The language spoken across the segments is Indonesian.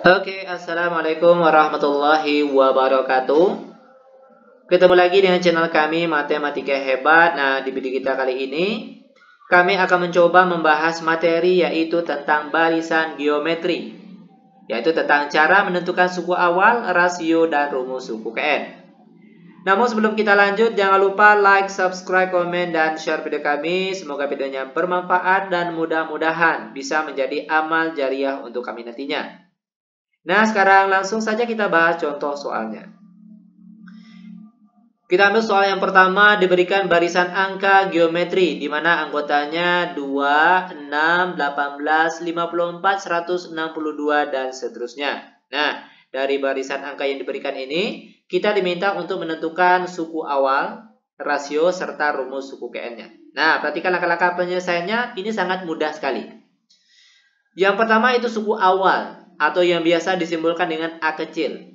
Oke, assalamualaikum warahmatullahi wabarakatuh. Ketemu lagi dengan channel kami Matematika Hebat. Nah, di video kita kali ini kami akan mencoba membahas materi yaitu tentang barisan geometri, yaitu tentang cara menentukan suku awal, rasio, dan rumus suku Kn. Namun sebelum kita lanjut, jangan lupa like, subscribe, komen, dan share video kami. Semoga videonya bermanfaat dan mudah-mudahan bisa menjadi amal jariah untuk kami nantinya. Nah, sekarang langsung saja kita bahas contoh soalnya. Kita ambil soal yang pertama, diberikan barisan angka geometri, di mana anggotanya 2, 6, 18, 54, 162, dan seterusnya. Nah, dari barisan angka yang diberikan ini, kita diminta untuk menentukan suku awal, rasio, serta rumus suku Kn-nya. Nah, perhatikan langkah-langkah penyelesaiannya, ini sangat mudah sekali. Yang pertama itu suku awal, atau yang biasa disimbolkan dengan A kecil.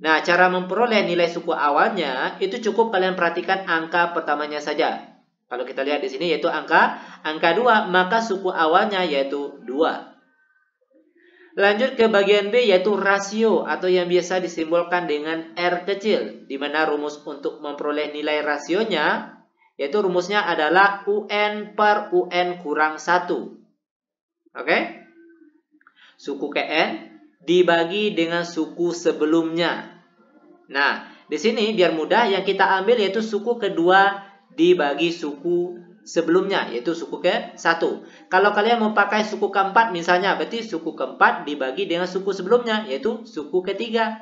Nah, cara memperoleh nilai suku awalnya itu cukup kalian perhatikan angka pertamanya saja. Kalau kita lihat di sini yaitu angka 2, maka suku awalnya yaitu 2. Lanjut ke bagian B yaitu rasio atau yang biasa disimbolkan dengan R kecil, di mana rumus untuk memperoleh nilai rasionya yaitu rumusnya adalah UN per UN kurang 1. Oke? Suku Kn dibagi dengan suku sebelumnya. Nah, di sini biar mudah yang kita ambil yaitu suku kedua dibagi suku sebelumnya, yaitu suku ke-1. Kalau kalian mau pakai suku keempat misalnya, berarti suku keempat dibagi dengan suku sebelumnya, yaitu suku ketiga.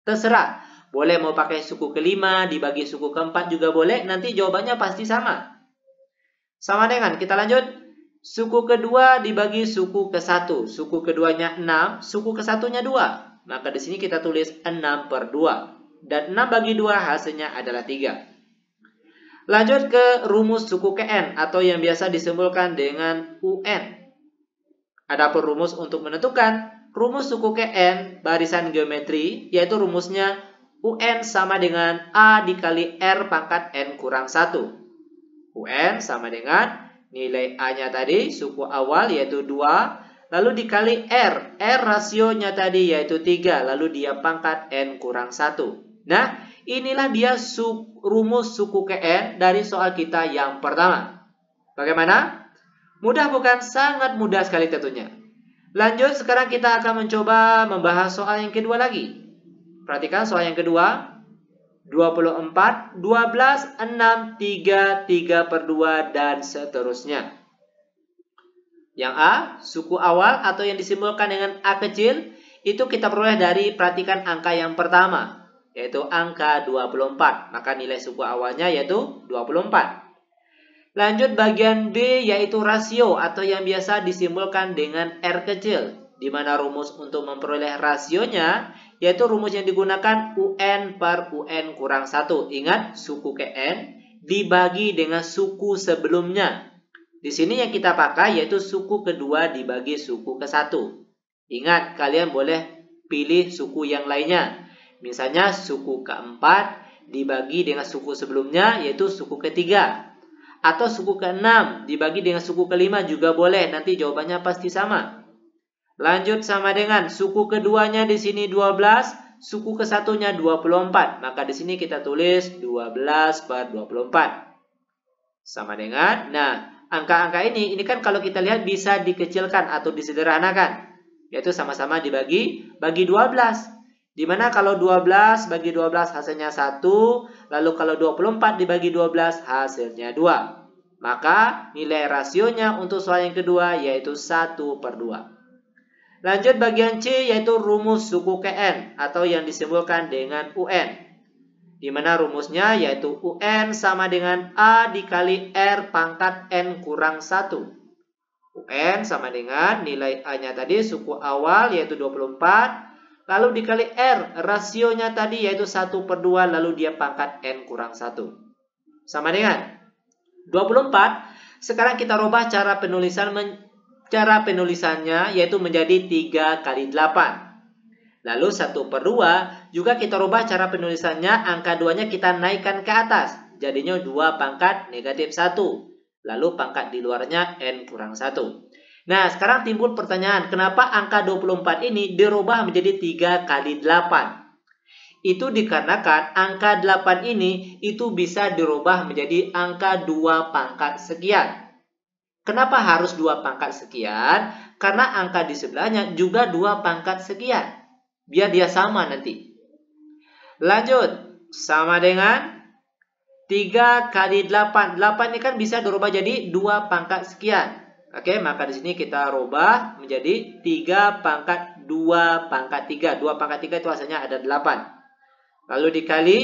Terserah. Boleh mau pakai suku kelima dibagi suku keempat juga boleh, nanti jawabannya pasti sama. Sama dengan, kita lanjut. Suku kedua dibagi suku ke-1. Suku keduanya 6, suku ke-1-nya 2. Maka di sini kita tulis 6 per 2. Dan 6 bagi 2 hasilnya adalah 3. Lanjut ke rumus suku Kn atau yang biasa disimbolkan dengan UN. Adapun rumus untuk menentukan rumus suku Kn barisan geometri yaitu rumusnya UN sama dengan A dikali R pangkat N kurang 1. UN sama dengan nilai A-nya tadi, suku awal yaitu 2, lalu dikali R. R rasionya tadi yaitu 3, lalu dia pangkat N kurang 1. Nah, inilah dia rumus suku Kn dari soal kita yang pertama. Bagaimana? Mudah bukan? Sangat mudah sekali tentunya. Lanjut, sekarang kita akan mencoba membahas soal yang kedua lagi. Perhatikan soal yang kedua. 24, 12, 6, 3, 3 per 2, dan seterusnya. Yang A, suku awal atau yang disimbolkan dengan A kecil, itu kita peroleh dari perhatikan angka yang pertama, yaitu angka 24. Maka nilai suku awalnya yaitu 24. Lanjut bagian B, yaitu rasio atau yang biasa disimbolkan dengan R kecil, di mana rumus untuk memperoleh rasionya yaitu rumus yang digunakan UN per UN kurang 1. Ingat, suku Kn dibagi dengan suku sebelumnya. Di sini yang kita pakai yaitu suku kedua dibagi suku ke-1. Ingat, kalian boleh pilih suku yang lainnya. Misalnya suku keempat dibagi dengan suku sebelumnya yaitu suku ketiga. Atau suku ke-6 dibagi dengan suku kelima juga boleh. Nanti jawabannya pasti sama. Lanjut sama dengan suku keduanya di sini 12, suku ke-1-nya 24. Maka di sini kita tulis 12 per 24. Sama dengan, nah, angka-angka ini kan kalau kita lihat bisa dikecilkan atau disederhanakan. Yaitu sama-sama bagi 12. Dimana kalau 12 bagi 12 hasilnya 1, lalu kalau 24 dibagi 12 hasilnya 2. Maka nilai rasionya untuk soal yang kedua yaitu 1 per 2. Lanjut bagian C yaitu rumus suku Kn atau yang disimbolkan dengan UN. Di mana rumusnya yaitu UN sama dengan A dikali R pangkat N kurang 1. UN sama dengan nilai A-nya tadi suku awal yaitu 24. Lalu dikali R rasionya tadi yaitu 1 per 2 lalu dia pangkat N kurang 1. Sama dengan 24. Sekarang kita rubah cara penulisannya yaitu menjadi 3 kali 8. Lalu 1 per 2 juga kita rubah cara penulisannya, angka 2-nya kita naikkan ke atas. Jadinya 2 pangkat negatif 1. Lalu pangkat di luarnya N kurang 1. Nah, sekarang timbul pertanyaan, kenapa angka 24 ini dirubah menjadi 3 kali 8? Itu dikarenakan angka 8 ini itu bisa dirubah menjadi angka 2 pangkat sekian. Kenapa harus 2 pangkat sekian? Karena angka di sebelahnya juga 2 pangkat sekian. Biar dia sama nanti. Lanjut, sama dengan 3 kali 8. 8 ini kan bisa dirubah jadi 2 pangkat sekian. Oke, maka di sini kita rubah menjadi 3 pangkat 2 pangkat 3. 2 pangkat 3 itu hasilnya ada 8. Lalu dikali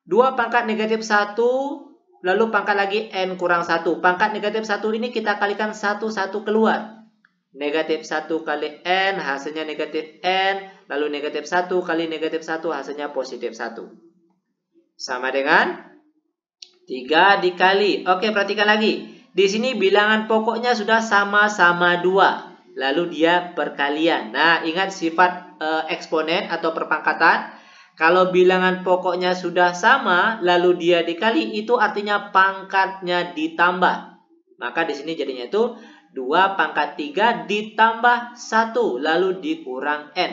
2 pangkat negatif 1, lalu pangkat lagi n kurang 1. Pangkat negatif 1 ini kita kalikan 1 keluar. Negatif 1 kali n hasilnya negatif n, lalu negatif 1 kali negatif 1 hasilnya positif 1. Sama dengan 3 dikali. Oke, perhatikan lagi. Di sini bilangan pokoknya sudah sama-sama 2. Lalu dia perkalian. Nah, ingat sifat eksponen atau perpangkatan. Kalau bilangan pokoknya sudah sama, lalu dia dikali, itu artinya pangkatnya ditambah. Maka di sini jadinya itu 2 pangkat 3 ditambah 1, lalu dikurang n.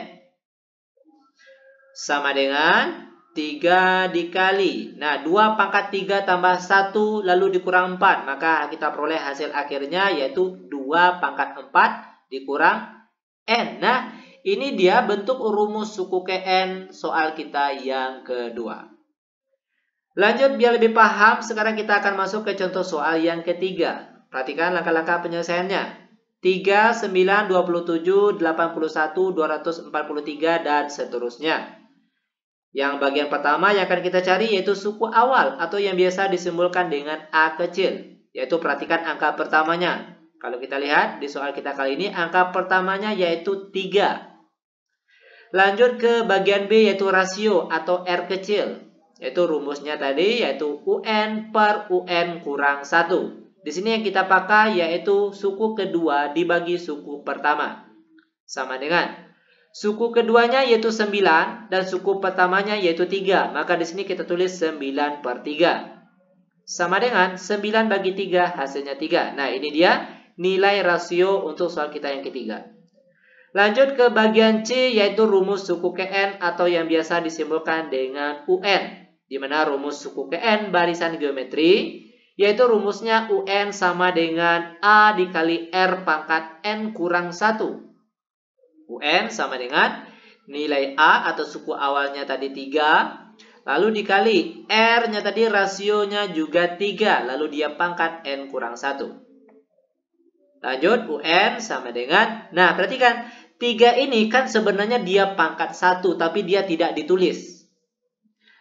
Sama dengan 3 dikali. Nah, 2 pangkat 3 tambah 1 lalu dikurang 4. Maka kita peroleh hasil akhirnya yaitu 2 pangkat 4 dikurang n. Nah, ini dia bentuk rumus suku Kn soal kita yang kedua. Lanjut, biar lebih paham, sekarang kita akan masuk ke contoh soal yang ketiga. Perhatikan langkah-langkah penyelesaiannya. 3, 9, 27, 81, 243, dan seterusnya. Yang bagian pertama yang akan kita cari yaitu suku awal atau yang biasa disimbolkan dengan A kecil. Yaitu perhatikan angka pertamanya. Kalau kita lihat di soal kita kali ini angka pertamanya yaitu 3. Lanjut ke bagian B yaitu rasio atau R kecil. Yaitu rumusnya tadi yaitu UN per UN kurang 1. Di sini yang kita pakai yaitu suku kedua dibagi suku pertama. Sama dengan suku keduanya yaitu 9 dan suku pertamanya yaitu 3. Maka di sini kita tulis 9 per 3. Sama dengan 9 bagi 3 hasilnya 3. Nah, ini dia nilai rasio untuk soal kita yang ketiga. Lanjut ke bagian C yaitu rumus suku Kn atau yang biasa disimbolkan dengan UN. Di mana rumus suku Kn barisan geometri yaitu rumusnya UN sama dengan A dikali R pangkat N kurang 1. UN sama dengan nilai A atau suku awalnya tadi 3. Lalu dikali R-nya tadi rasionya juga 3. Lalu dia pangkat N kurang 1. Lanjut UN sama dengan, nah perhatikan 3 ini kan sebenarnya dia pangkat 1 tapi dia tidak ditulis.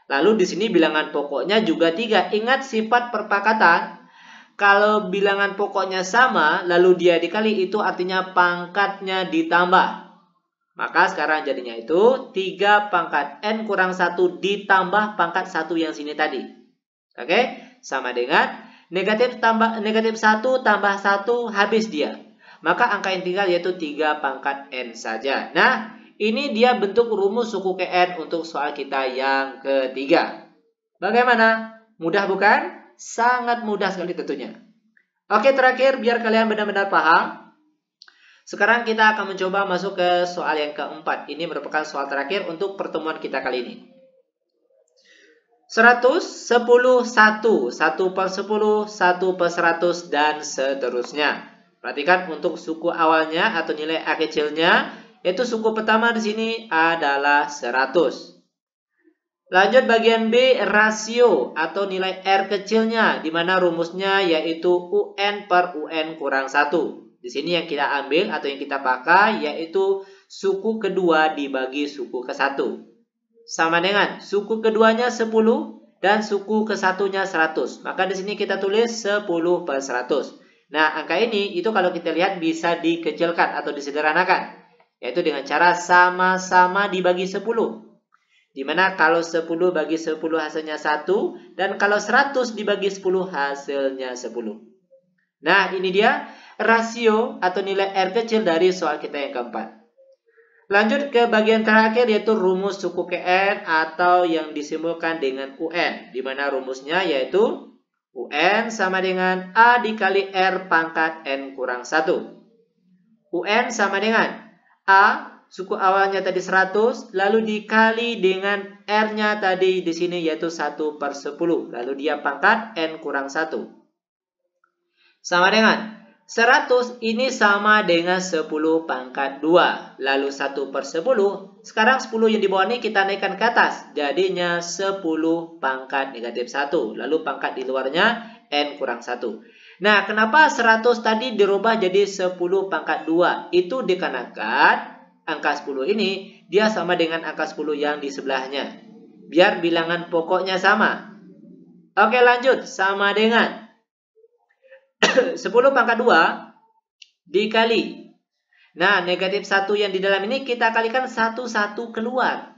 Lalu di sini bilangan pokoknya juga 3. Ingat sifat perpangkatan. Kalau bilangan pokoknya sama lalu dia dikali itu artinya pangkatnya ditambah. Maka sekarang jadinya itu 3 pangkat N kurang 1 ditambah pangkat 1 yang sini tadi. Oke? Sama dengan negatif 1 tambah 1 habis dia. Maka angka yang tinggal yaitu 3 pangkat N saja. Nah, ini dia bentuk rumus suku Kn untuk soal kita yang ketiga. Bagaimana? Mudah bukan? Sangat mudah sekali tentunya. Oke, terakhir biar kalian benar-benar paham. Sekarang kita akan mencoba masuk ke soal yang keempat. Ini merupakan soal terakhir untuk pertemuan kita kali ini. 100, 10, 1, 1 per 10, 1 per 100, dan seterusnya. Perhatikan untuk suku awalnya atau nilai A kecilnya, yaitu suku pertama di sini adalah 100. Lanjut bagian B, rasio atau nilai R kecilnya, di mana rumusnya yaitu UN per UN kurang 1. Di sini yang kita ambil atau yang kita pakai yaitu suku kedua dibagi suku ke-1. Sama dengan suku keduanya 10 dan suku ke-1-nya 100. Maka di sini kita tulis 10 per 100. Nah, angka ini itu kalau kita lihat bisa dikecilkan atau disederhanakan. Yaitu dengan cara sama-sama dibagi 10. Dimana kalau 10 bagi 10 hasilnya 1 dan kalau 100 dibagi 10 hasilnya 10. Nah, ini dia rasio atau nilai R kecil dari soal kita yang keempat. Lanjut ke bagian terakhir yaitu rumus suku Kn atau yang disimbolkan dengan UN. Di mana rumusnya yaitu UN sama dengan A dikali R pangkat N kurang 1. UN sama dengan A, suku awalnya tadi 100, lalu dikali dengan R-nya tadi di sini yaitu 1/10. Lalu dia pangkat N kurang 1. Sama dengan 100 ini sama dengan 10 pangkat 2. Lalu 1/10. Sekarang 10 yang di bawah ini kita naikkan ke atas. Jadinya 10 pangkat negatif 1. Lalu pangkat di luarnya N kurang 1. Nah, kenapa 100 tadi dirubah jadi 10 pangkat 2? Itu dikarenakan angka 10 ini dia sama dengan angka 10 yang di sebelahnya. Biar bilangan pokoknya sama. Oke, lanjut. Sama dengan 10 pangkat 2 dikali. Nah, negatif 1 yang di dalam ini kita kalikan 1 keluar.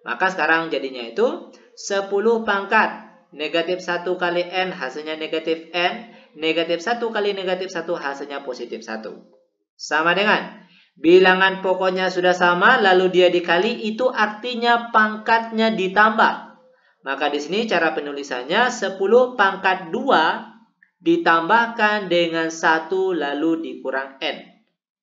Maka sekarang jadinya itu 10 pangkat negatif 1 kali N hasilnya negatif N. Negatif 1 kali negatif 1 hasilnya positif 1. Sama dengan bilangan pokoknya sudah sama lalu dia dikali, itu artinya pangkatnya ditambah. Maka di sini cara penulisannya 10 pangkat 2 ditambahkan dengan 1 lalu dikurang N.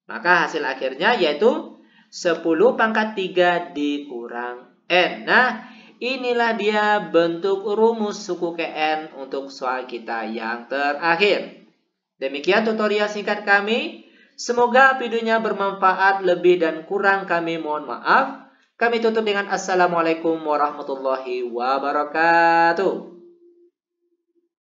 Maka hasil akhirnya yaitu 10 pangkat 3 dikurang N. Nah, inilah dia bentuk rumus suku KN untuk soal kita yang terakhir. Demikian tutorial singkat kami. Semoga videonya bermanfaat. Lebih dan kurang kami mohon maaf. Kami tutup dengan Assalamualaikum warahmatullahi wabarakatuh.